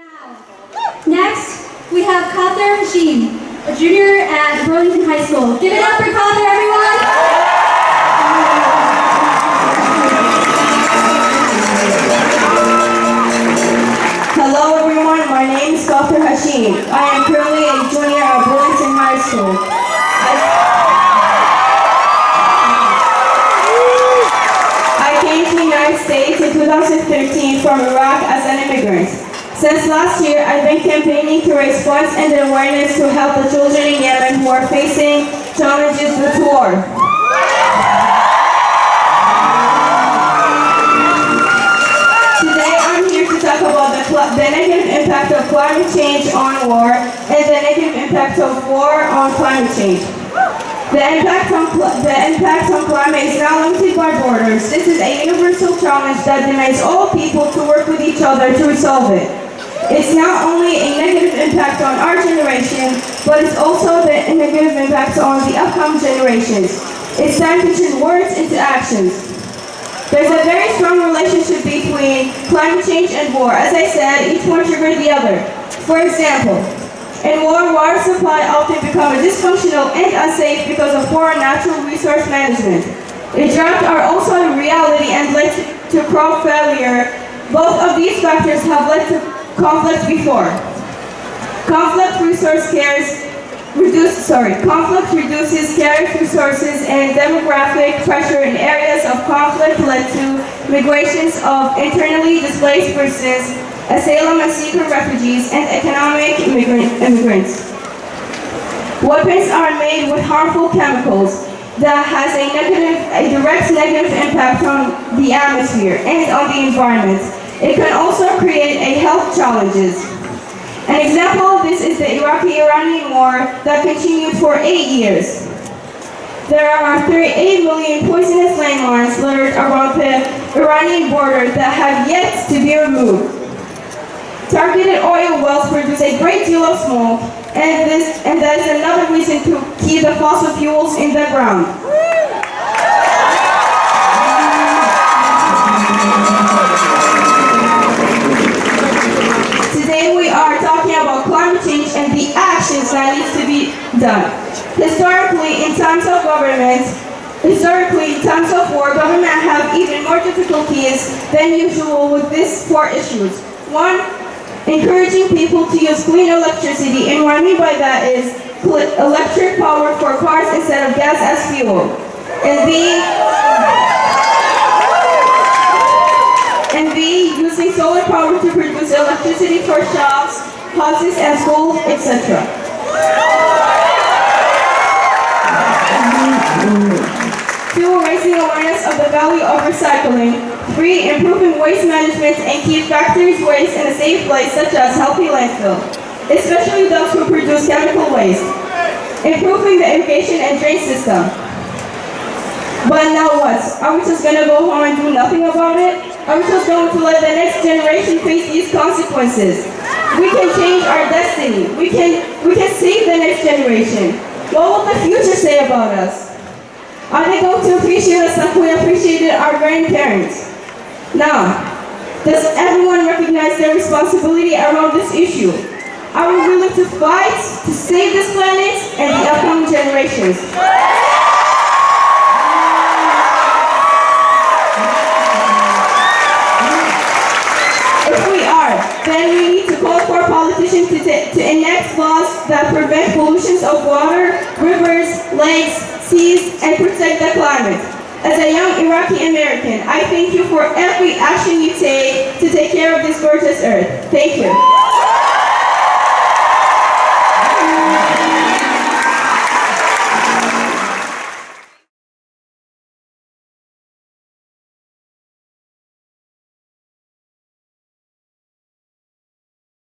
now. Next, we have Kawtha Hashim, a junior at Burlington High School. Give it up for Kawtha, everyone! Hello everyone, my name is Kawtha Hashim. I am currently a junior at Burlington High School. I came to the United States in 2013 from Iraq as an immigrant. Since last year, I've been campaigning to raise funds and awareness to help the children in Yemen who are facing challenges with war. Today, I'm here to talk about the negative impact of climate change on war and the negative impact of war on climate change. The impact on climate is not limited by borders. This is a universal challenge that demands all people to work with each other to resolve it. It's not only a negative impact on our generation, but it's also the negative impact on the upcoming generations. It's time to turn words into actions. There's a very strong relationship between climate change and war. As I said, each one triggers the other. For example, in war, water supply often becomes dysfunctional and unsafe because of poor natural resource management. Droughts are also a reality and led to crop failure. Both of these factors have led to conflict before. Conflict reduces scarce resources, and demographic pressure in areas of conflict led to migrations of internally displaced persons, asylum and seeker refugees, and economic immigrants. Weapons are made with harmful chemicals that has a direct negative impact on the atmosphere and on the environment. It can also create health challenges. An example of this is the Iraqi-Iranian war that continued for 8 years. There are 38 million poisonous landmines littered around the Iranian border that have yet to be removed. Targeted oil wells produce a great deal of smoke, and that is another reason to keep the fossil fuels in the ground. Today we are talking about climate change and the actions that need to be done. Historically, in times of war, government have even more difficulties than usual with these 4 issues. 1, encouraging people to use clean electricity, and what I mean by that is electric power for cars instead of gas as fuel. And B, using solar power to produce electricity for shops, houses, and schools, etc. 2, raising awareness of the value of recycling. 3, improving waste management and keep factories' waste in a safe place, such as healthy landfill, especially those who produce chemical waste. Improving the irrigation and drain system. But now what? Are we just going to go home and do nothing about it? Are we just going to let the next generation face these consequences? We can change our destiny. We can save the next generation. What will the future say about us? Are they going to appreciate us like we appreciated our grandparents? Now, does everyone recognize their responsibility around this issue? Are we willing to fight to save this planet and the upcoming generations? If we are, then we need to call for politicians to enact laws that prevent pollution of water, rivers, lakes, seas, and protect the climate. As a young Iraqi American, I thank you for every action you take to take care of this gorgeous earth. Thank you.